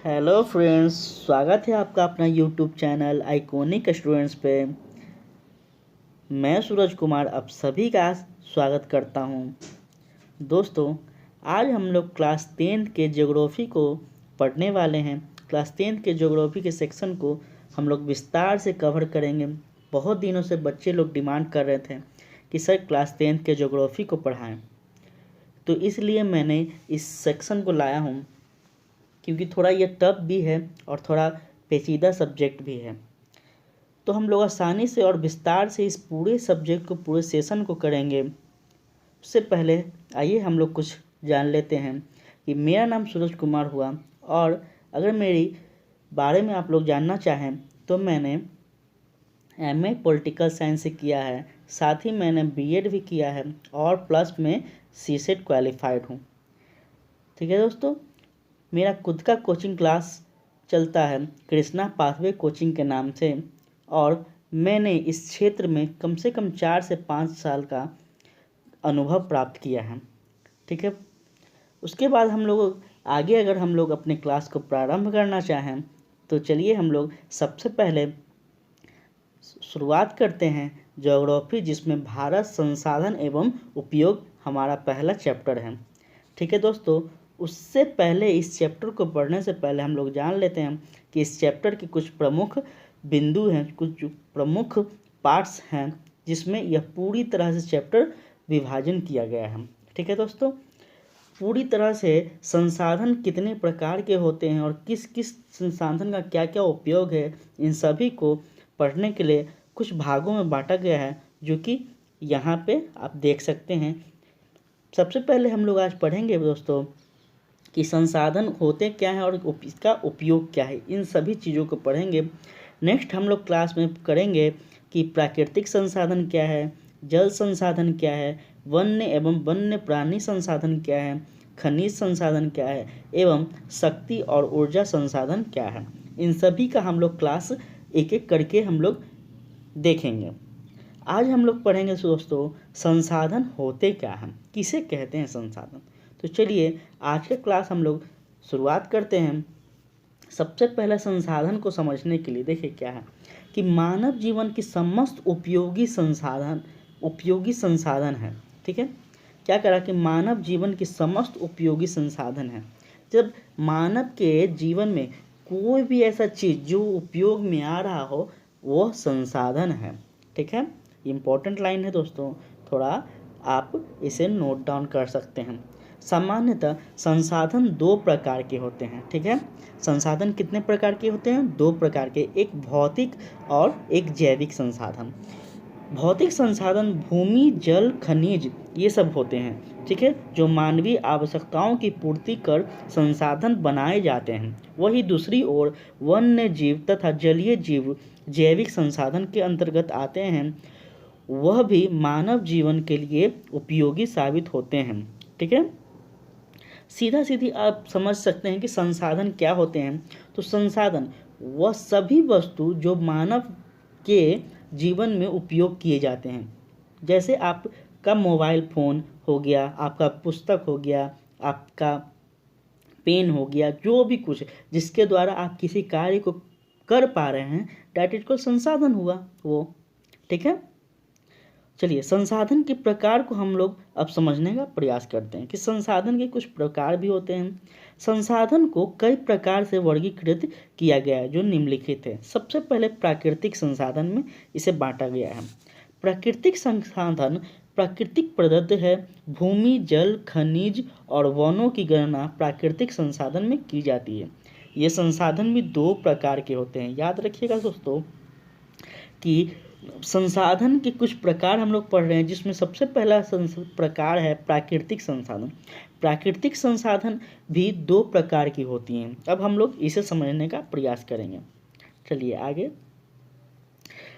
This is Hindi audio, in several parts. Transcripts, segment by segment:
हेलो फ्रेंड्स, स्वागत है आपका अपना यूट्यूब चैनल आइकॉनिक स्टूडेंट्स पे। मैं सूरज कुमार आप सभी का स्वागत करता हूं। दोस्तों, आज हम लोग क्लास 10 के ज्योग्राफी को पढ़ने वाले हैं। क्लास 10 के ज्योग्राफी के सेक्शन को हम लोग विस्तार से कवर करेंगे। बहुत दिनों से बच्चे लोग डिमांड कर रहे थे कि सर क्लास 10 के ज्योग्राफी को पढ़ाएं, तो इसलिए मैंने इस सेक्शन को लाया हूं, क्योंकि थोड़ा ये टफ भी है और थोड़ा पेचीदा सब्जेक्ट भी है। तो हम लोग आसानी से और विस्तार से इस पूरे सब्जेक्ट को, पूरे सेशन को करेंगे। उससे पहले आइए हम लोग कुछ जान लेते हैं कि मेरा नाम सूरज कुमार हुआ, और अगर मेरी बारे में आप लोग जानना चाहें तो मैंने MA पॉलिटिकल साइंस से किया है, साथ ही मैंने BEd भी किया है और प्लस में CSET क्वालिफाइड हूँ। ठीक है दोस्तों, मेरा खुद का कोचिंग क्लास चलता है कृष्णा पाथवे कोचिंग के नाम से, और मैंने इस क्षेत्र में कम से कम 4 से 5 साल का अनुभव प्राप्त किया है। ठीक है, उसके बाद हम लोग आगे अगर हम लोग अपने क्लास को प्रारंभ करना चाहें तो चलिए हम लोग सबसे पहले शुरुआत करते हैं ज्योग्राफी, जिसमें भारत संसाधन एवं उपयोग हमारा पहला चैप्टर है। ठीक है दोस्तों, उससे पहले इस चैप्टर को पढ़ने से पहले हम लोग जान लेते हैं कि इस चैप्टर के कुछ प्रमुख बिंदु हैं, कुछ प्रमुख पार्ट्स हैं जिसमें यह पूरी तरह से चैप्टर विभाजन किया गया है। ठीक है दोस्तों, पूरी तरह से संसाधन कितने प्रकार के होते हैं और किस किस संसाधन का क्या क्या उपयोग है, इन सभी को पढ़ने के लिए कुछ भागों में बांटा गया है, जो कि यहाँ पे आप देख सकते हैं। सबसे पहले हम लोग आज पढ़ेंगे दोस्तों कि संसाधन होते क्या हैं और इसका उपयोग क्या है, इन सभी चीज़ों को पढ़ेंगे। नेक्स्ट हम लोग क्लास में करेंगे कि प्राकृतिक संसाधन क्या है, जल संसाधन क्या है, वन्य एवं वन्य प्राणी संसाधन क्या है, खनिज संसाधन क्या है, एवं शक्ति और ऊर्जा संसाधन क्या है। इन सभी का हम लोग क्लास एक एक करके हम लोग देखेंगे। आज हम लोग पढ़ेंगे दोस्तों संसाधन होते क्या हैं, किसे कहते हैं संसाधन। तो चलिए आज का क्लास हम लोग शुरुआत करते हैं। सबसे पहले संसाधन को समझने के लिए देखिए क्या है कि मानव जीवन की समस्त उपयोगी संसाधन है। ठीक है, क्या करा कि मानव जीवन की समस्त उपयोगी संसाधन है। जब मानव के जीवन में कोई भी ऐसा चीज़ जो उपयोग में आ रहा हो, वो संसाधन है। ठीक है, इम्पोर्टेंट लाइन है दोस्तों, थोड़ा आप इसे नोट डाउन कर सकते हैं। सामान्यतः संसाधन 2 प्रकार के होते हैं। ठीक है, संसाधन कितने प्रकार के होते हैं? 2 प्रकार के, एक भौतिक और एक जैविक संसाधन। भौतिक संसाधन भूमि, जल, खनिज ये सब होते हैं। ठीक है, जो मानवीय आवश्यकताओं की पूर्ति कर संसाधन बनाए जाते हैं। वही दूसरी ओर वन्य जीव तथा जलीय जीव जैविक संसाधन के अंतर्गत आते हैं, वह भी मानव जीवन के लिए उपयोगी साबित होते हैं। ठीक है, सीधा सीधी आप समझ सकते हैं कि संसाधन क्या होते हैं। तो संसाधन वह सभी वस्तु जो मानव के जीवन में उपयोग किए जाते हैं। जैसे आपका मोबाइल फ़ोन हो गया, आपका पुस्तक हो गया, आपका पेन हो गया, जो भी कुछ जिसके द्वारा आप किसी कार्य को कर पा रहे हैं, डैट इज को संसाधन हुआ वो। ठीक है, चलिए संसाधन के प्रकार को हम लोग अब समझने का प्रयास करते हैं कि संसाधन के कुछ प्रकार भी होते हैं। संसाधन को कई प्रकार से वर्गीकृत किया गया है जो निम्नलिखित है। सबसे पहले प्राकृतिक संसाधन में इसे बांटा गया है। प्राकृतिक संसाधन प्राकृतिक प्रदत्त है। भूमि, जल, खनिज और वनों की गणना प्राकृतिक संसाधन में की जाती है। ये संसाधन भी 2 प्रकार के होते हैं। याद रखिएगा दोस्तों कि संसाधन के कुछ प्रकार हम लोग पढ़ रहे हैं, जिसमें सबसे पहला प्रकार है प्राकृतिक संसाधन। प्राकृतिक संसाधन भी 2 प्रकार की होती हैं। अब हम लोग इसे समझने का प्रयास करेंगे। चलिए आगे।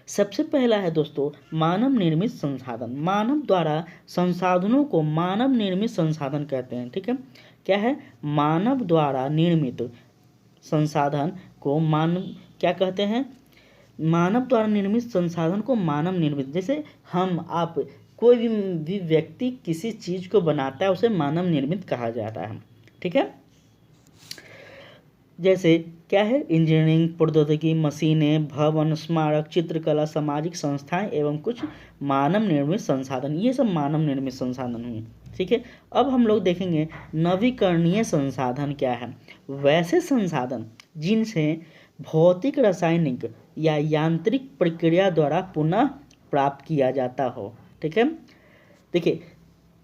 सबसे पहला है दोस्तों मानव निर्मित संसाधन। मानव द्वारा संसाधनों को मानव निर्मित संसाधन कहते हैं। ठीक है, क्या है? मानव द्वारा निर्मित संसाधन को मानव क्या कहते हैं? मानव द्वारा निर्मित संसाधन को मानव निर्मित। जैसे हम आप कोई भी व्यक्ति किसी चीज़ को बनाता है, उसे मानव निर्मित कहा जाता है। ठीक है, जैसे क्या है, इंजीनियरिंग, प्रौद्योगिकी, मशीनें, भवन, स्मारक, चित्रकला, सामाजिक संस्थाएं एवं कुछ मानव निर्मित संसाधन, ये सब मानव निर्मित संसाधन हुए। ठीक है, अब हम लोग देखेंगे नवीकरणीय संसाधन क्या है। वैसे संसाधन जिनसे भौतिक, रासायनिक या यांत्रिक प्रक्रिया द्वारा पुनः प्राप्त किया जाता हो। ठीक है, देखिए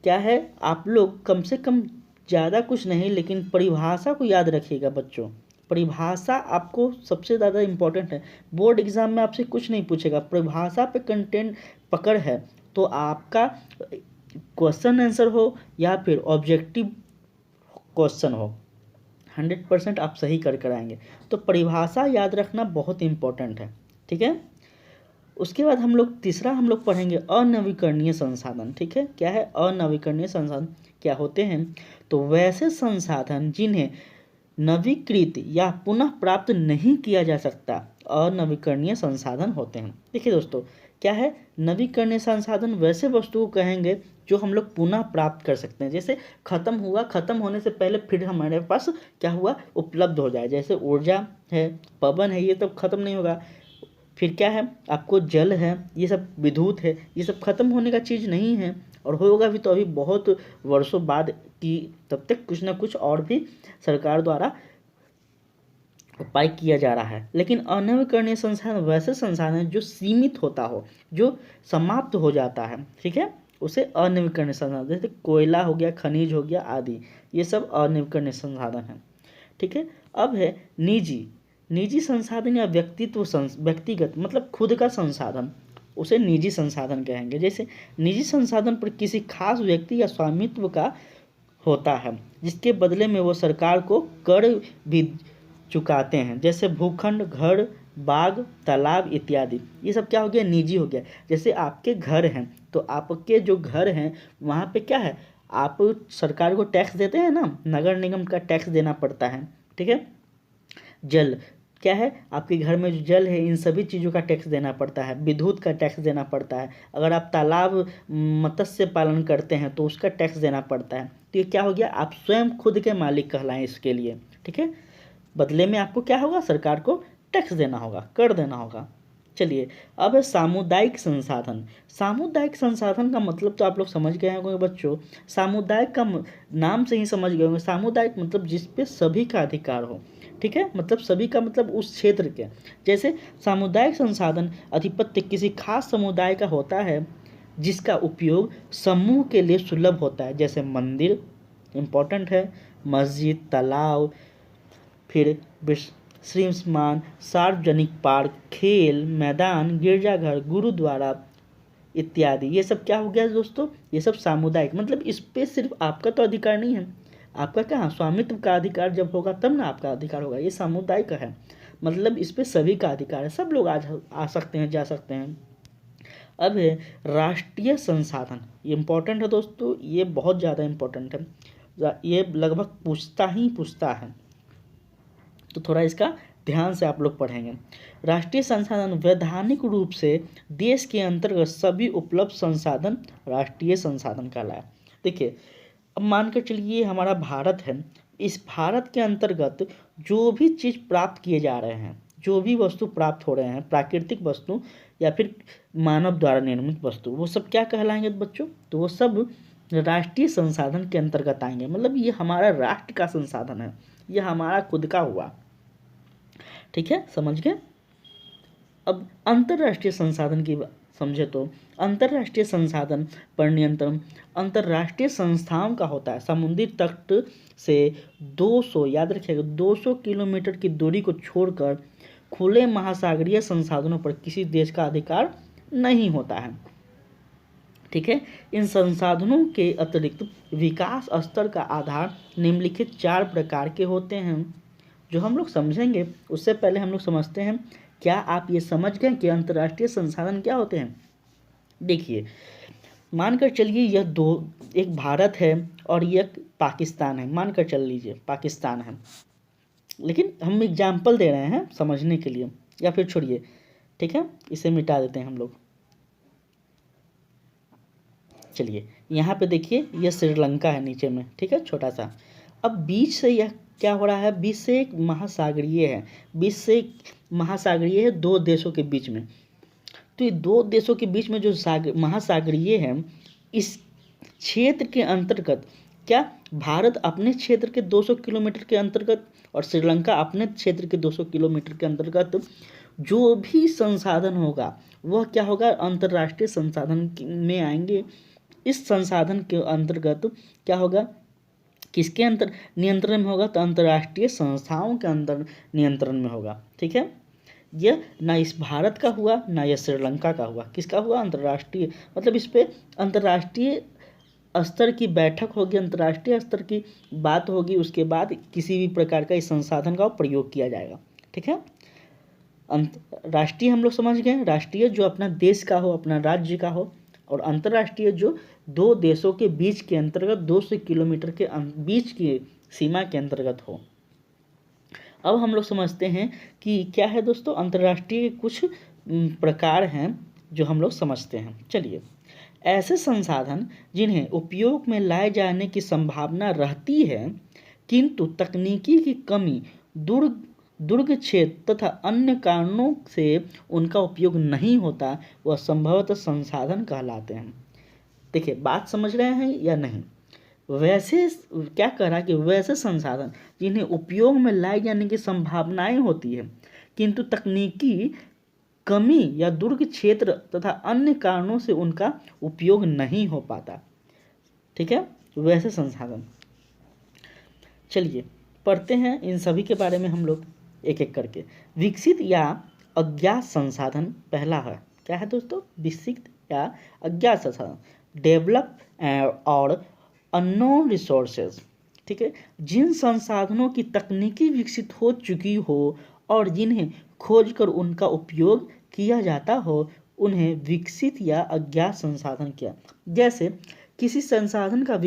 क्या है, आप लोग कम से कम ज़्यादा कुछ नहीं लेकिन परिभाषा को याद रखिएगा बच्चों। परिभाषा आपको सबसे ज़्यादा इम्पोर्टेंट है। बोर्ड एग्जाम में आपसे कुछ नहीं पूछेगा, परिभाषा पे कंटेंट पकड़ है तो आपका क्वेश्चन आंसर हो या फिर ऑब्जेक्टिव क्वेश्चन हो, 100% आप सही कर आएंगे। तो परिभाषा याद रखना बहुत इम्पोर्टेंट है। ठीक है, उसके बाद हम लोग तीसरा हम लोग पढ़ेंगे अनवीकरणीय संसाधन। ठीक है, क्या है अनवीकरणीय संसाधन, क्या होते हैं, तो वैसे संसाधन जिन्हें नवीकृत या पुनः प्राप्त नहीं किया जा सकता, अनवीकरणीय संसाधन होते हैं। देखिए दोस्तों, क्या है नवीकरणीय संसाधन, वैसे वस्तु को कहेंगे जो हम लोग पुनः प्राप्त कर सकते हैं। जैसे खत्म हुआ, खत्म होने से पहले फिर हमारे पास क्या हुआ, उपलब्ध हो जाए। जैसे ऊर्जा है, पवन है, ये तो खत्म नहीं होगा। फिर क्या है, आपको जल है, ये सब विद्युत है, ये सब खत्म होने का चीज़ नहीं है, और होगा भी तो अभी बहुत वर्षों बाद की, तब तक कुछ ना कुछ और भी सरकार द्वारा उपाय किया जा रहा है। लेकिन अनवीकरणीय संसाधन वैसे संसाधन जो सीमित होता हो, जो समाप्त हो जाता है। ठीक है, उसे अनवीकरणीय संसाधन, जैसे कोयला हो गया, खनिज हो गया आदि, ये सब अनवीकरणीय संसाधन है। ठीक है, अब है निजी संसाधन या व्यक्तिगत मतलब खुद का संसाधन, उसे निजी संसाधन कहेंगे। जैसे निजी संसाधन पर किसी खास व्यक्ति या स्वामित्व का होता है, जिसके बदले में वो सरकार को कर भी चुकाते हैं। जैसे भूखंड, घर, बाग, तालाब इत्यादि, ये सब क्या हो गया, निजी हो गया। जैसे आपके घर हैं तो आपके जो घर हैं वहाँ पे क्या है, आप सरकार को टैक्स देते हैं ना, नगर निगम का टैक्स देना पड़ता है। ठीक है, जल क्या है, आपके घर में जो जल है इन सभी चीज़ों का टैक्स देना पड़ता है, विद्युत का टैक्स देना पड़ता है। अगर आप तालाब मत्स्य पालन करते हैं तो उसका टैक्स देना पड़ता है। तो ये क्या हो गया, आप स्वयं खुद के मालिक कहलाएं इसके लिए। ठीक है, बदले में आपको क्या होगा, सरकार को टैक्स देना होगा, कर देना होगा। चलिए, अब है सामुदायिक संसाधन। सामुदायिक संसाधन का मतलब तो आप लोग समझ गए होंगे बच्चों। सामुदायिक का नाम से ही समझ गए होंगे, सामुदायिक मतलब जिस पे सभी का अधिकार हो। ठीक है, मतलब सभी का मतलब उस क्षेत्र के। जैसे सामुदायिक संसाधन अधिपत्य किसी खास समुदाय का होता है, जिसका उपयोग समूह के लिए सुलभ होता है। जैसे मंदिर इम्पोर्टेंट है, मस्जिद, तालाब, फिर विश्राम स्थान, सार्वजनिक पार्क, खेल मैदान, गिरजाघर, गुरुद्वारा इत्यादि, ये सब क्या हो गया दोस्तों, ये सब सामुदायिक मतलब इस पे सिर्फ आपका तो अधिकार नहीं है, आपका क्या स्वामित्व का अधिकार जब होगा तब ना आपका अधिकार होगा। ये सामुदायिक है, मतलब इस पे सभी का अधिकार है, सब लोग आ सकते हैं, जा सकते हैं। अब है राष्ट्रीय संसाधन, ये इम्पोर्टेंट है दोस्तों, ये बहुत ज़्यादा इम्पोर्टेंट है, ये लगभग पूछता है, तो थोड़ा इसका ध्यान से आप लोग पढ़ेंगे। राष्ट्रीय संसाधन वैधानिक रूप से देश के अंतर्गत सभी उपलब्ध संसाधन राष्ट्रीय संसाधन कहलाया। देखिए, अब मानकर चलिए हमारा भारत है, इस भारत के अंतर्गत जो भी चीज़ प्राप्त किए जा रहे हैं, जो भी वस्तु प्राप्त हो रहे हैं, प्राकृतिक वस्तु या फिर मानव द्वारा निर्मित वस्तु, वो सब क्या कहलाएंगे बच्चों, तो वो सब राष्ट्रीय संसाधन के अंतर्गत आएंगे। मतलब ये हमारा राष्ट्र का संसाधन है, ये हमारा खुद का हुआ। ठीक है, समझ गए। अब अंतर्राष्ट्रीय संसाधन की समझे तो अंतर्राष्ट्रीय संसाधन पर नियंत्रण अंतर्राष्ट्रीय संस्थाओं का होता है। समुद्री तट से 200, याद रखिएगा, 200 किलोमीटर की दूरी को छोड़कर खुले महासागरीय संसाधनों पर किसी देश का अधिकार नहीं होता है। ठीक है, इन संसाधनों के अतिरिक्त विकास स्तर का आधार निम्नलिखित 4 प्रकार के होते हैं, जो हम लोग समझेंगे। उससे पहले हम लोग समझते हैं, क्या आप ये समझ गए कि अंतर्राष्ट्रीय संसाधन क्या होते हैं। देखिए, मानकर चलिए यह दो, एक भारत है और एक पाकिस्तान है, मानकर चल लीजिए पाकिस्तान है, लेकिन हम एग्जाम्पल दे रहे हैं समझने के लिए, या फिर छोड़िए, ठीक है, इसे मिटा देते हैं हम लोग। चलिए यहाँ पे देखिए, यह श्रीलंका है नीचे में, ठीक है, छोटा सा, अब बीच से यह क्या हो रहा है, बीच से एक महासागरीय है, बीच से एक महासागरीय है दो देशों के बीच में। तो ये दो देशों के बीच में जो महासागरीय है, इस क्षेत्र के अंतर्गत क्या भारत अपने क्षेत्र के 200 किलोमीटर के अंतर्गत और श्रीलंका अपने क्षेत्र के 200 किलोमीटर के अंतर्गत जो भी संसाधन होगा वह क्या होगा, अंतर्राष्ट्रीय संसाधन में आएंगे। इस संसाधन के अंतर्गत क्या होगा, किसके अंतर नियंत्रण में होगा, तो अंतर्राष्ट्रीय संस्थाओं के अंतर नियंत्रण में होगा। ठीक है, यह ना इस भारत का हुआ ना यह श्रीलंका का हुआ, किसका हुआ, अंतर्राष्ट्रीय, मतलब इस पे अंतर्राष्ट्रीय स्तर की बैठक होगी, अंतर्राष्ट्रीय स्तर की बात होगी, उसके बाद किसी भी प्रकार का इस संसाधन का प्रयोग किया जाएगा। ठीक है, राष्ट्रीय हम लोग समझ गए, राष्ट्रीय जो अपना देश का हो, अपना राज्य का हो, और अंतर्राष्ट्रीय जो दो देशों के बीच के अंतर्गत 200 किलोमीटर के बीच की सीमा के अंतर्गत हो। अब हम लोग समझते हैं कि क्या है दोस्तों, अंतर्राष्ट्रीय कुछ प्रकार हैं जो हम लोग समझते हैं। चलिए, ऐसे संसाधन जिन्हें उपयोग में लाए जाने की संभावना रहती है किंतु तकनीकी की कमी, दुर्ग क्षेत्र तथा अन्य कारणों से उनका उपयोग नहीं होता, वह संभवतः संसाधन कहलाते हैं। देखिए, बात समझ रहे हैं या नहीं। वैसे क्या कह रहा है कि वैसे संसाधन जिन्हें उपयोग में लाए जाने की संभावनाएं होती है किंतु तकनीकी कमी या दुर्ग क्षेत्र तथा अन्य कारणों से उनका उपयोग नहीं हो पाता। ठीक है, वैसे संसाधन। चलिए पढ़ते हैं इन सभी के बारे में हम लोग एक एक करके। विकसित या अज्ञात संसाधन पहला है, क्या है दोस्तों, विकसित या अज्ञात संसाधन, डेवलप और अननोन रिसोर्सेज। ठीक है, जिन संसाधनों की तकनीकी विकसित हो चुकी हो और जिन्हें खोजकर उनका उपयोग किया जाता हो, उन्हें विकसित या अज्ञात संसाधन किया। जैसे किसी संसाधन का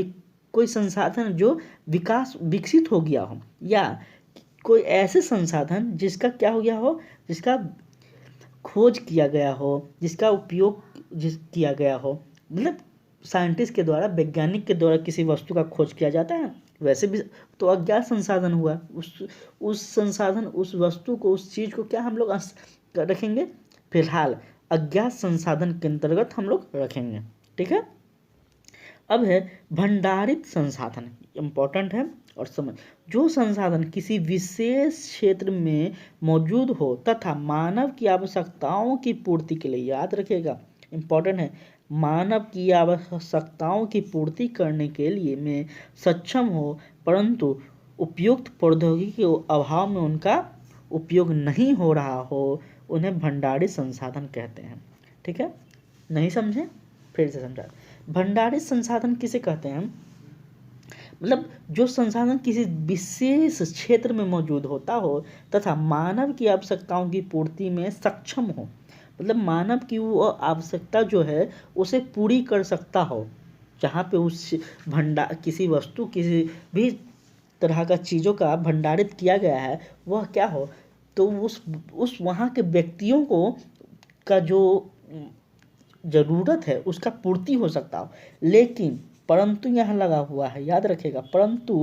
कोई संसाधन जो विकसित हो गया हो, या कोई ऐसे संसाधन जिसका क्या हो गया हो, जिसका खोज किया गया हो, जिसका उपयोग किया गया हो, मतलब साइंटिस्ट के द्वारा, वैज्ञानिक के द्वारा किसी वस्तु का खोज किया जाता है, वैसे भी तो अज्ञात संसाधन हुआ। उस संसाधन, उस वस्तु को, उस चीज़ को क्या हम लोग रखेंगे, फिलहाल अज्ञात संसाधन के अंतर्गत हम लोग रखेंगे। ठीक है, अब है भंडारित संसाधन, इम्पोर्टेंट है और समझ। जो संसाधन किसी विशेष क्षेत्र में मौजूद हो तथा मानव की आवश्यकताओं की पूर्ति के लिए, याद रखिएगा इम्पोर्टेंट है, मानव की आवश्यकताओं की पूर्ति करने के लिए में सक्षम हो परंतु उपयुक्त प्रौद्योगिकी के अभाव में उनका उपयोग नहीं हो रहा हो, उन्हें भंडारित संसाधन कहते हैं। ठीक है, नहीं समझे, फिर से समझा। भंडारित संसाधन किसे कहते हैं, मतलब जो संसाधन किसी विशेष क्षेत्र में मौजूद होता हो तथा मानव की आवश्यकताओं की पूर्ति में सक्षम हो, मतलब मानव की वो आवश्यकता जो है उसे पूरी कर सकता हो, जहाँ पे उस किसी वस्तु, किसी भी तरह का चीज़ों का भंडारित किया गया है, वह क्या हो, तो उस वहाँ के व्यक्तियों को का जो ज़रूरत है उसका पूर्ति हो सकता हो। लेकिन परंतु यहाँ लगा हुआ है, याद रखिएगा, परंतु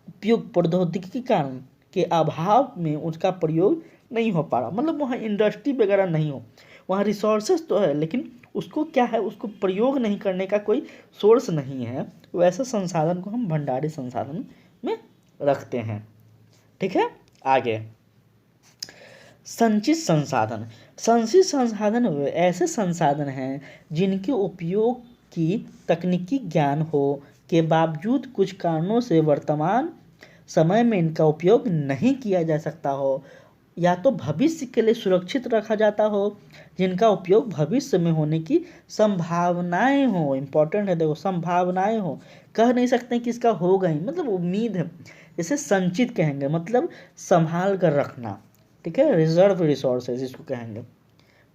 उपयोग प्रौद्योगिकी के कारण के अभाव में उसका प्रयोग नहीं हो पा रहा, मतलब वहाँ इंडस्ट्री वगैरह नहीं हो, वहाँ रिसोर्सेस तो है लेकिन उसको क्या है, उसको प्रयोग नहीं करने का कोई सोर्स नहीं है, वैसे संसाधन को हम भंडारित संसाधन में रखते हैं। ठीक है, आगे संचित संसाधन। संचित संसाधन ऐसे संसाधन हैं जिनके उपयोग की तकनीकी ज्ञान हो के बावजूद कुछ कारणों से वर्तमान समय में इनका उपयोग नहीं किया जा सकता हो, या तो भविष्य के लिए सुरक्षित रखा जाता हो, जिनका उपयोग भविष्य में होने की संभावनाएं हो। इम्पोर्टेंट है, देखो संभावनाएं हो, कह नहीं सकते कि इसका होगा ही, मतलब उम्मीद है, इसे संचित कहेंगे, मतलब संभाल कर रखना। ठीक है, रिजर्व रिसोर्सेज इसको कहेंगे।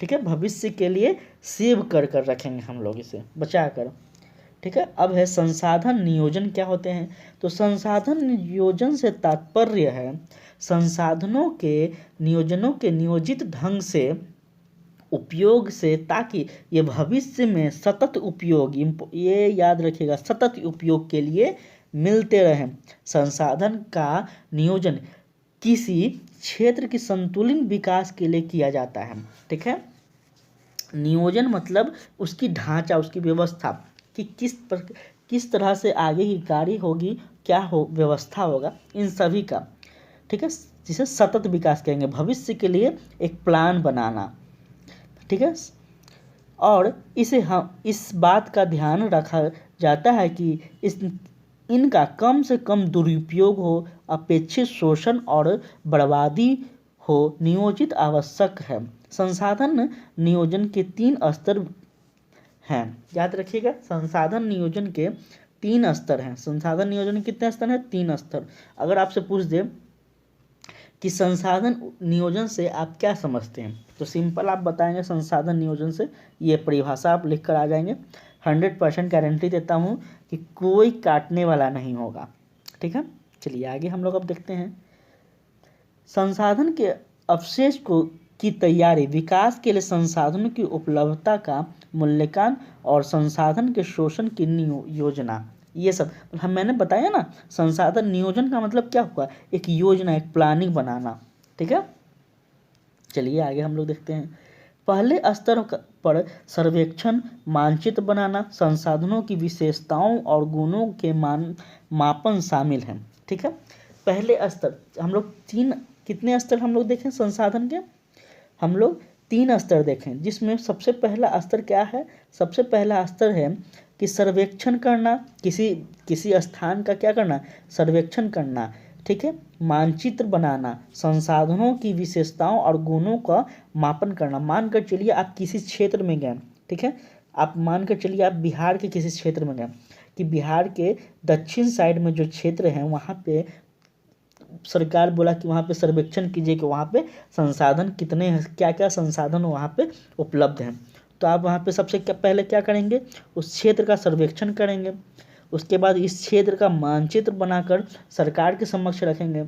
ठीक है, भविष्य के लिए सेव कर कर रखेंगे हम लोग, इसे बचा कर। ठीक है, अब है संसाधन नियोजन क्या होते हैं, तो संसाधन नियोजन से तात्पर्य है संसाधनों के नियोजनों के नियोजित ढंग से उपयोग से, ताकि ये भविष्य में सतत उपयोग, ये याद रखिएगा, सतत उपयोग के लिए मिलते रहें। संसाधन का नियोजन किसी क्षेत्र की संतुलित विकास के लिए किया जाता है। ठीक है, नियोजन मतलब उसकी ढांचा, उसकी व्यवस्था कि किस तरह से आगे की कार्य होगी, क्या हो व्यवस्था होगा, इन सभी का। ठीक है, जिसे सतत विकास कहेंगे, भविष्य के लिए एक प्लान बनाना। ठीक है, और इसे हम इस बात का ध्यान रखा जाता है कि इनका कम से कम दुरुपयोग हो, अपेक्षित शोषण और बर्बादी हो नियोजित आवश्यक है। संसाधन नियोजन के 3 स्तर हैं, याद रखिएगा। संसाधन नियोजन के 3 स्तर हैं। संसाधन नियोजन के कितने स्तर हैं? 3 स्तर। अगर आपसे पूछ दे कि संसाधन नियोजन से आप क्या समझते हैं, तो सिंपल आप बताएंगे संसाधन नियोजन से ये परिभाषा आप लिख कर आ जाएंगे। 100% गारंटी देता हूँ कि कोई काटने वाला नहीं होगा। ठीक है, चलिए आगे हम लोग अब देखते हैं। संसाधन के अवशेष की तैयारी, विकास के लिए संसाधनों की उपलब्धता का मूल्यांकन और संसाधन के शोषण की योजना, ये सब मैंने बताया ना। संसाधन नियोजन का मतलब क्या हुआ? एक योजना, एक प्लानिंग बनाना। ठीक है, चलिए आगे हम लोग देखते हैं। पहले स्तर पर सर्वेक्षण, मानचित्र बनाना, संसाधनों की विशेषताओं और गुणों के मापन शामिल है। ठीक है, पहले स्तर हम लोग कितने स्तर हम लोग देखें संसाधन के? हम लोग 3 स्तर देखें, जिसमें सबसे पहला स्तर क्या है? सबसे पहला स्तर है कि सर्वेक्षण करना, किसी स्थान का क्या करना? सर्वेक्षण करना। ठीक है, मानचित्र बनाना, संसाधनों की विशेषताओं और गुणों का मापन करना। मानकर चलिए आप किसी क्षेत्र में गए, ठीक है, आप मानकर चलिए आप बिहार के किसी क्षेत्र में गए कि बिहार के दक्षिण साइड में जो क्षेत्र है वहाँ पे सरकार बोला कि वहाँ पे सर्वेक्षण कीजिए कि वहाँ पे संसाधन कितने हैं, क्या क्या संसाधन वहाँ पे उपलब्ध हैं। तो आप वहाँ पे सबसे पहले क्या करेंगे? उस क्षेत्र का सर्वेक्षण करेंगे। उसके बाद इस क्षेत्र का मानचित्र बनाकर सरकार के समक्ष रखेंगे।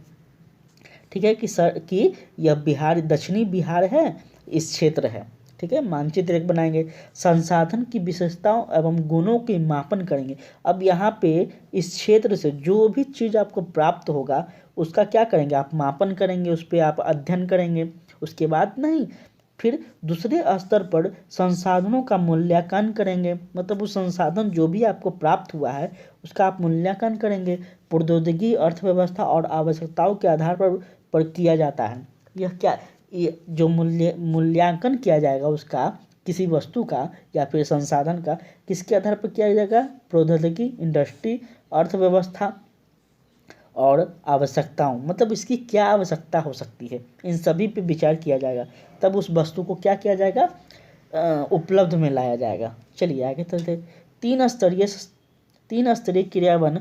ठीक है, कि यह बिहार, दक्षिणी बिहार है, इस क्षेत्र है। ठीक है, मानचित्र एक बनाएंगे। संसाधन की विशेषताओं एवं गुणों के मापन करेंगे। अब यहाँ पे इस क्षेत्र से जो भी चीज़ आपको प्राप्त होगा उसका क्या करेंगे? आप मापन करेंगे, उस पर आप अध्ययन करेंगे। उसके बाद नहीं, फिर दूसरे स्तर पर संसाधनों का मूल्यांकन करेंगे। मतलब उस संसाधन जो भी आपको प्राप्त हुआ है उसका आप मूल्यांकन करेंगे। प्रौद्योगिकी, अर्थव्यवस्था और आवश्यकताओं के आधार पर किया जाता है। ये जो मूल्यांकन किया जाएगा उसका, किसी वस्तु का या फिर संसाधन का, किसके आधार पर किया जाएगा? प्रौद्योगिकी, इंडस्ट्री, अर्थव्यवस्था और आवश्यकताओं, मतलब इसकी क्या आवश्यकता हो सकती है, इन सभी पे विचार किया जाएगा। तब उस वस्तु को क्या किया जाएगा? उपलब्ध में लाया जाएगा। चलिए आगे चलते। 3 स्तरीय क्रियान्वयन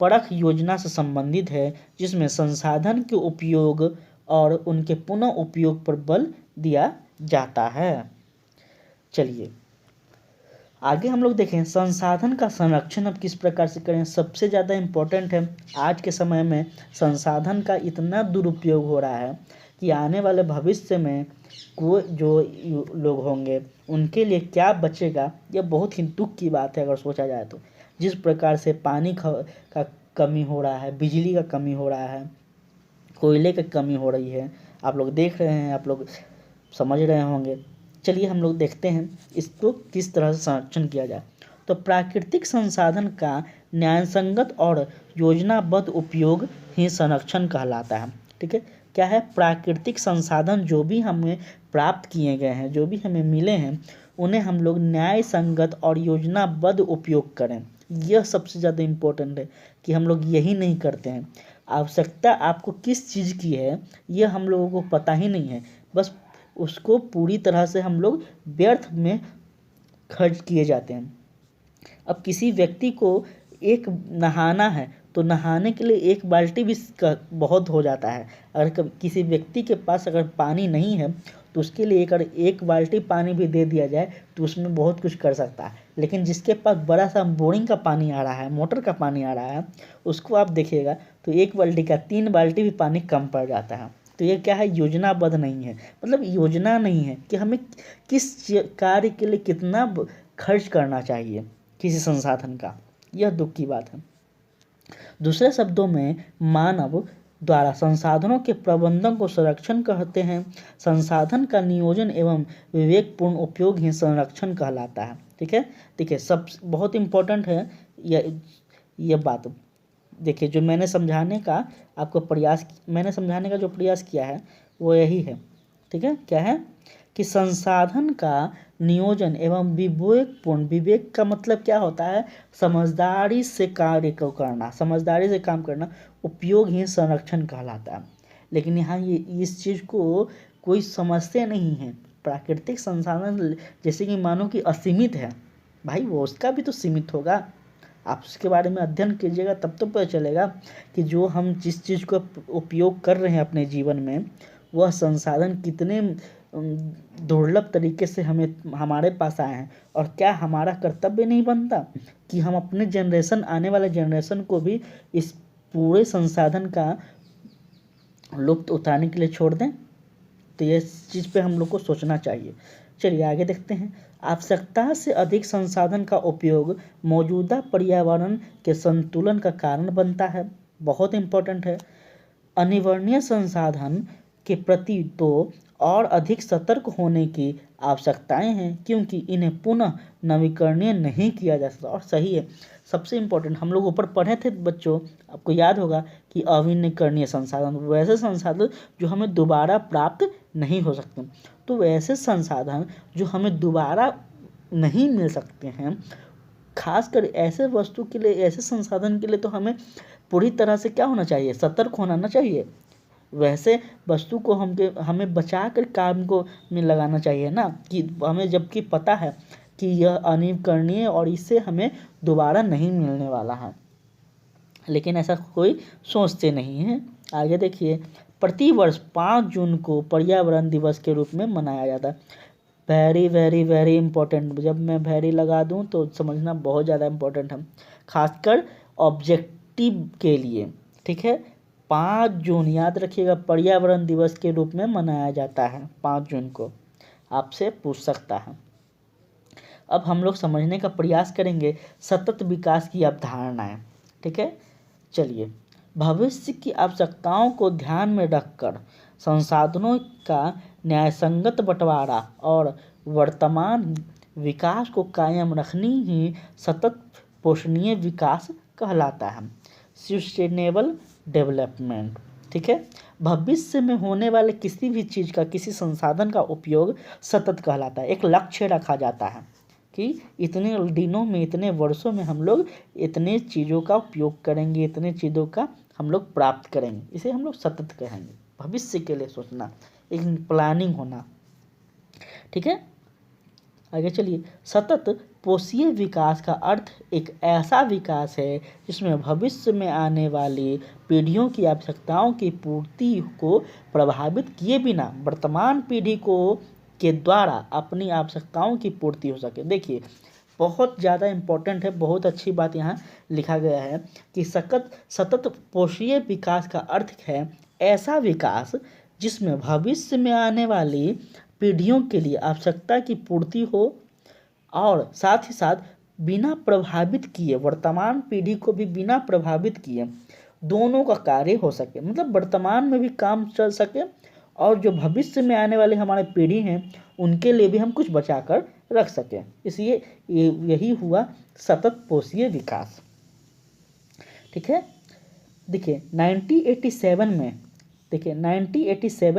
परख योजना से संबंधित है, जिसमें संसाधन के उपयोग और उनके पुनः उपयोग पर बल दिया जाता है। चलिए आगे हम लोग देखें संसाधन का संरक्षण अब किस प्रकार से करें। सबसे ज़्यादा इम्पोर्टेंट है। आज के समय में संसाधन का इतना दुरुपयोग हो रहा है कि आने वाले भविष्य में कोई जो लोग होंगे उनके लिए क्या बचेगा, यह बहुत ही दुख की बात है अगर सोचा जाए तो। जिस प्रकार से पानी का कमी हो रहा है, बिजली का कमी हो रहा है, कोयले की कमी हो रही है, आप लोग देख रहे हैं, आप लोग समझ रहे होंगे। चलिए हम लोग देखते हैं इसको किस तरह से संरक्षण किया जाए। तो प्राकृतिक संसाधन का न्यायसंगत और योजनाबद्ध उपयोग ही संरक्षण कहलाता है। ठीक है, क्या है? प्राकृतिक संसाधन जो भी हमें प्राप्त किए गए हैं, जो भी हमें मिले हैं, उन्हें हम लोग न्याय संगत और योजनाबद्ध उपयोग करें। यह सबसे ज़्यादा इम्पोर्टेंट है कि हम लोग यही नहीं करते हैं। आवश्यकता आपको किस चीज़ की है यह हम लोगों को पता ही नहीं है, बस उसको पूरी तरह से हम लोग व्यर्थ में खर्च किए जाते हैं। अब किसी व्यक्ति को एक नहाना है तो नहाने के लिए 1 बाल्टी भी बहुत हो जाता है। अगर किसी व्यक्ति के पास अगर पानी नहीं है तो उसके लिए अगर 1 बाल्टी पानी भी दे दिया जाए तो उसमें बहुत कुछ कर सकता है। लेकिन जिसके पास बड़ा सा बोरिंग का पानी आ रहा है, मोटर का पानी आ रहा है, उसको आप देखिएगा तो 1 बाल्टी का 3 बाल्टी भी पानी कम पड़ जाता है। तो ये क्या है? योजनाबद्ध नहीं है। मतलब योजना नहीं है कि हमें किस कार्य के लिए कितना खर्च करना चाहिए किसी संसाधन का। यह दुख की बात है। दूसरे शब्दों में मानव द्वारा संसाधनों के प्रबंधन को संरक्षण कहते हैं। संसाधन का नियोजन एवं विवेकपूर्ण उपयोग ही संरक्षण कहलाता है। ठीक है, देखिए सब बहुत इम्पोर्टेंट है यह बात। देखिए जो मैंने समझाने का जो प्रयास किया है वो यही है। ठीक है, क्या है कि संसाधन का नियोजन एवं विवेक का मतलब क्या होता है, समझदारी से कार्य को करना, समझदारी से काम करना, उपयोग ही संरक्षण कहलाता है। लेकिन यहाँ ये इस चीज़ को कोई समझते नहीं है। प्राकृतिक संसाधन जैसे कि मानो कि असीमित है, भाई वो उसका भी तो सीमित होगा। आप उसके बारे में अध्ययन कीजिएगा तब तो पता चलेगा कि जो हम जिस चीज़ को उपयोग कर रहे हैं अपने जीवन में, वह संसाधन कितने दुर्लभ तरीके से हमारे पास आए हैं। और क्या हमारा कर्तव्य नहीं बनता कि हम अपने आने वाले जनरेशन को भी इस पूरे संसाधन का लुत्फ उठाने के लिए छोड़ दें। तो ये चीज़ पे हम लोग को सोचना चाहिए। चलिए आगे देखते हैं। आवश्यकता से अधिक संसाधन का उपयोग मौजूदा पर्यावरण के संतुलन का कारण बनता है। बहुत इम्पोर्टेंट है। अनिवार्य संसाधन के प्रति तो और अधिक सतर्क होने की आवश्यकताएं हैं, क्योंकि इन्हें पुनः नवीकरणीय नहीं किया जा सकता। और सही है, सबसे इम्पोर्टेंट हम लोग ऊपर पढ़े थे बच्चों, आपको याद होगा कि अविनवीकरणीय संसाधन, वैसे संसाधन जो हमें दोबारा प्राप्त नहीं हो सकते। तो वैसे संसाधन जो हमें दोबारा नहीं मिल सकते हैं, खासकर ऐसे वस्तु के लिए, ऐसे संसाधन के लिए तो हमें पूरी तरह से क्या होना चाहिए, सतर्क होना चाहिए। वैसे वस्तु को हमें बचा कर काम को में लगाना चाहिए ना, कि हमें जबकि पता है कि यह अनवीकरणीय और इससे हमें दोबारा नहीं मिलने वाला है, लेकिन ऐसा कोई सोचते नहीं है। आगे देखिए, प्रतिवर्ष 5 जून को पर्यावरण दिवस के रूप में मनाया जाता है। वेरी वेरी वेरी इम्पोर्टेंट, जब मैं वेरी लगा दूं तो समझना बहुत ज़्यादा इम्पोर्टेंट है, खासकर ऑब्जेक्टिव के लिए। ठीक है, 5 जून याद रखिएगा, पर्यावरण दिवस के रूप में मनाया जाता है 5 जून को, आपसे पूछ सकता है। अब हम लोग समझने का प्रयास करेंगे सतत विकास की अवधारणाएं। ठीक है, चलिए, भविष्य की आवश्यकताओं को ध्यान में रखकर संसाधनों का न्यायसंगत बंटवारा और वर्तमान विकास को कायम रखनी ही सतत पोषणीय विकास कहलाता है, सस्टेनेबल डेवलपमेंट। ठीक है, भविष्य में होने वाले किसी भी चीज़ का, किसी संसाधन का उपयोग सतत कहलाता है। एक लक्ष्य रखा जाता है कि इतने दिनों में, इतने वर्षों में हम लोग इतने चीज़ों का उपयोग करेंगे, इतने चीज़ों का हम लोग प्राप्त करेंगे, इसे हम लोग सतत कहेंगे। भविष्य के लिए सोचना, एक प्लानिंग होना। ठीक है, आगे चलिए। सतत पोषीय विकास का अर्थ एक ऐसा विकास है जिसमें भविष्य में आने वाली पीढ़ियों की आवश्यकताओं की पूर्ति को प्रभावित किए बिना वर्तमान पीढ़ी के द्वारा अपनी आवश्यकताओं की पूर्ति हो सके। देखिए बहुत ज़्यादा इम्पोर्टेंट है, बहुत अच्छी बात यहाँ लिखा गया है कि सतत पोषीय विकास का अर्थ है ऐसा विकास जिसमें भविष्य में आने वाली पीढ़ियों के लिए आवश्यकता की पूर्ति हो और साथ ही साथ बिना प्रभावित किए, वर्तमान पीढ़ी को भी बिना प्रभावित किए दोनों का कार्य हो सके। मतलब वर्तमान में भी काम चल सके और जो भविष्य में आने वाले हमारे पीढ़ी हैं उनके लिए भी हम कुछ बचा कर रख सकें। इसलिए यही हुआ सतत पोषीय विकास। ठीक है, देखिए 1987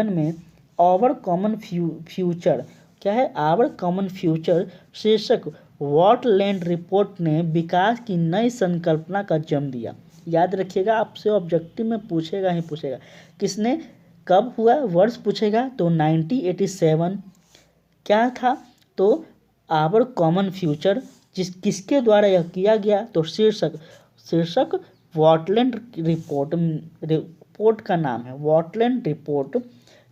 में आवर कॉमन फ्यूचर, क्या है, आवर कॉमन फ्यूचर शीर्षक वॉटलैंड रिपोर्ट ने विकास की नई संकल्पना का जन्म दिया। याद रखिएगा, आपसे ऑब्जेक्टिव में पूछेगा ही पूछेगा। किसने, कब हुआ, वर्ष पूछेगा तो 1987। क्या था, तो आवर कॉमन फ्यूचर, किसके द्वारा यह किया गया, तो शीर्षक वॉटलैंड रिपोर्ट का नाम है वॉटलैंड रिपोर्ट।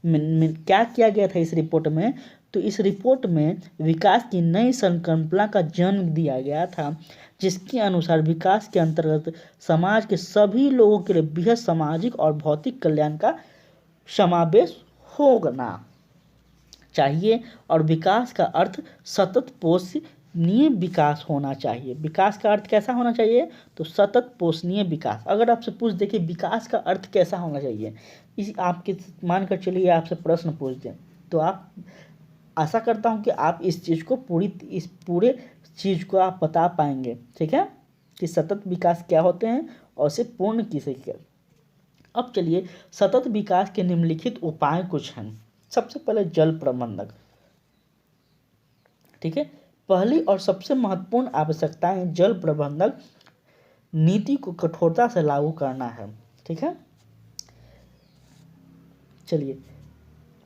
क्या किया गया था इस रिपोर्ट में, तो इस रिपोर्ट में विकास की नई संकल्पना का जन्म दिया गया था, जिसके अनुसार विकास के अंतर्गत समाज के सभी लोगों के लिए बृहत सामाजिक और भौतिक कल्याण का समावेश होना चाहिए और विकास का अर्थ सतत पोषणीय विकास होना चाहिए। विकास का अर्थ कैसा होना चाहिए? तो सतत पोषणीय विकास। अगर आपसे पूछ दे कि विकास का अर्थ कैसा होना चाहिए, इस आपके मान कर चलिए आपसे प्रश्न पूछ दें, तो आप आशा करता हूँ कि आप इस चीज़ को इस पूरे चीज़ को आप बता पाएंगे, ठीक है, कि सतत विकास क्या होते हैं और उसे पूर्ण किसे किया। अब चलिए सतत विकास के निम्नलिखित उपाय कुछ हैं। सबसे पहले जल प्रबंधक, ठीक है। पहली और सबसे महत्वपूर्ण आवश्यकताएं जल प्रबंधक नीति को कठोरता से लागू करना है, ठीक है। चलिए,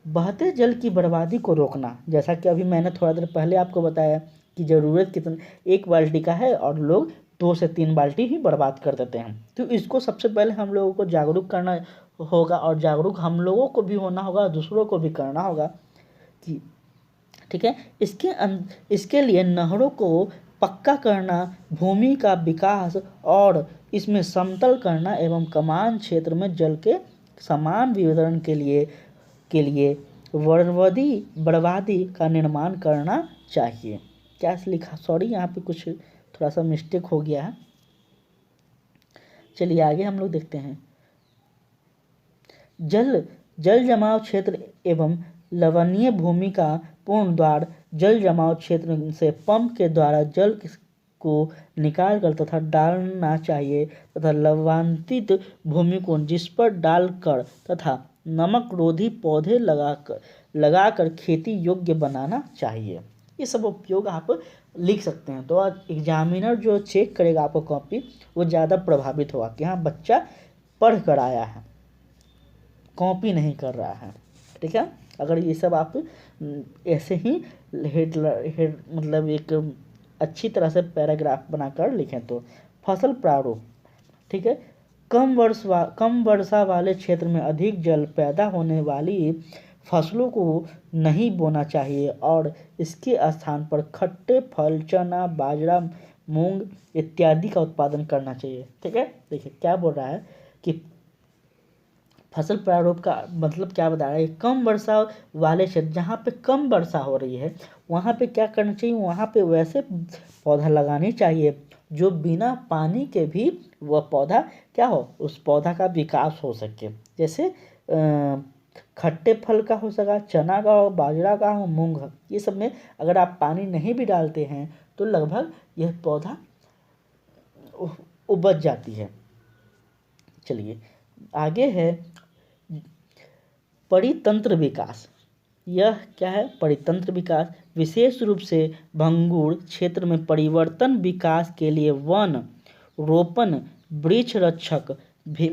बहते जल की बर्बादी को रोकना, जैसा कि अभी मैंने थोड़ा देर पहले आपको बताया कि ज़रूरत कितना 1 बाल्टी का है और लोग 2 से 3 बाल्टी ही बर्बाद कर देते हैं। तो इसको सबसे पहले हम लोगों को जागरूक करना होगा और जागरूक हम लोगों को भी होना होगा, दूसरों को भी करना होगा कि ठीक है। इसके लिए नहरों को पक्का करना, भूमि का विकास और इसमें समतल करना एवं कमान क्षेत्र में जल के समान वितरण के लिए बर्बादी का निर्माण करना चाहिए। क्या लिखा, सॉरी यहाँ पे कुछ थोड़ा सा मिस्टेक हो गया है। चलिए आगे हम लोग देखते हैं। जल जमाव क्षेत्र एवं लवणीय भूमि का पूर्ण द्वार जल जमाव क्षेत्र से पंप के द्वारा जल को निकाल कर तथा डालना चाहिए तथा लवणान्वित भूमि को जिस पर डालकर तथा नमक रोधी पौधे लगाकर खेती योग्य बनाना चाहिए। ये सब उपयोग आप लिख सकते हैं। तो एग्जामिनर जो चेक करेगा आपको कॉपी, वो ज़्यादा प्रभावित होगा कि हाँ बच्चा पढ़ कर आया है, कॉपी नहीं कर रहा है, ठीक है। अगर ये सब आप ऐसे ही मतलब एक अच्छी तरह से पैराग्राफ बनाकर लिखें तो। फसल प्रारूप, ठीक है। कम वर्षा वाले क्षेत्र में अधिक जल पैदा होने वाली फसलों को नहीं बोना चाहिए और इसके स्थान पर खट्टे फल, चना, बाजरा, मूंग इत्यादि का उत्पादन करना चाहिए, ठीक है। देखिए क्या बोल रहा है कि फसल प्रारूप का मतलब क्या बता रहा है, कम वर्षा वाले क्षेत्र जहाँ पे कम वर्षा हो रही है वहाँ पे क्या करना चाहिए, वहाँ पे वैसे पौधा लगानी चाहिए जो बिना पानी के भी वह पौधा क्या हो, उस पौधा का विकास हो सके। जैसे खट्टे फल का हो सका, चना का हो, बाजरा का हो, मूंग, ये सब में अगर आप पानी नहीं भी डालते हैं तो लगभग यह पौधा उपज जाती है। चलिए आगे है परितंत्र विकास। यह क्या है? परितंत्र विकास विशेष रूप से भंगुर क्षेत्र में परिवर्तन विकास के लिए वन रोपण, वृक्ष रक्षक,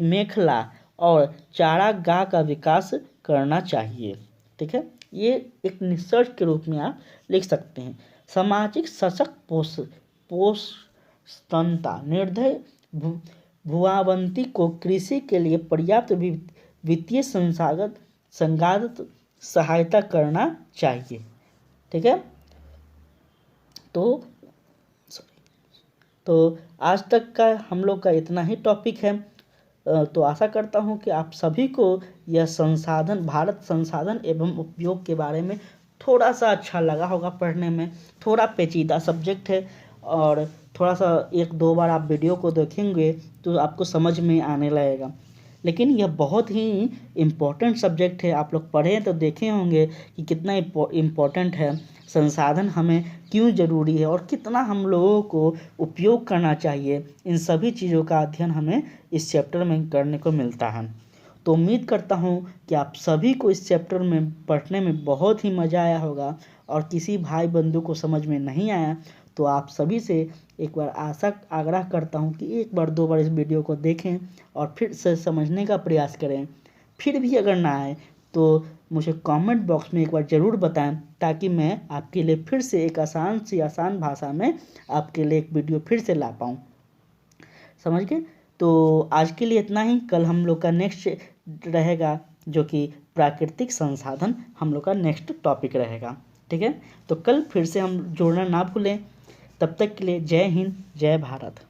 मेखला और चारागाह का विकास करना चाहिए, ठीक है। ये एक निष्कर्ष के रूप में आप लिख सकते हैं। सामाजिक सशक्त पोषणता, निर्दय भूआवंती को कृषि के लिए पर्याप्त वित्तीय संसाधन सहायता करना चाहिए, ठीक है। तो आज तक का हम लोग का इतना ही टॉपिक है। तो आशा करता हूँ कि आप सभी को यह भारत संसाधन एवं उपयोग के बारे में थोड़ा सा अच्छा लगा होगा पढ़ने में। थोड़ा पेचीदा सब्जेक्ट है और थोड़ा सा 1-2 बार आप वीडियो को देखेंगे तो आपको समझ में आने लगेगा, लेकिन यह बहुत ही इम्पोर्टेंट सब्जेक्ट है। आप लोग पढ़ें तो देखे होंगे कि कितना इम्पोर्टेंट है, संसाधन हमें क्यों ज़रूरी है और कितना हम लोगों को उपयोग करना चाहिए। इन सभी चीज़ों का अध्ययन हमें इस चैप्टर में करने को मिलता है। तो उम्मीद करता हूँ कि आप सभी को इस चैप्टर में पढ़ने में बहुत ही मज़ा आया होगा और किसी भाई बंधु को समझ में नहीं आया तो आप सभी से एक बार आग्रह करता हूँ कि 1-2 बार इस वीडियो को देखें और फिर से समझने का प्रयास करें। फिर भी अगर ना आए तो मुझे कमेंट बॉक्स में एक बार ज़रूर बताएं ताकि मैं आपके लिए फिर से एक आसान भाषा में आपके लिए एक वीडियो फिर से ला पाऊँ, समझ गए। तो आज के लिए इतना ही। कल हम लोग का नेक्स्ट रहेगा जो कि प्राकृतिक संसाधन हम लोग का नेक्स्ट टॉपिक रहेगा, ठीक है। तो कल फिर से हम जुड़ना ना भूलें। तब तक के लिए जय हिंद, जय भारत।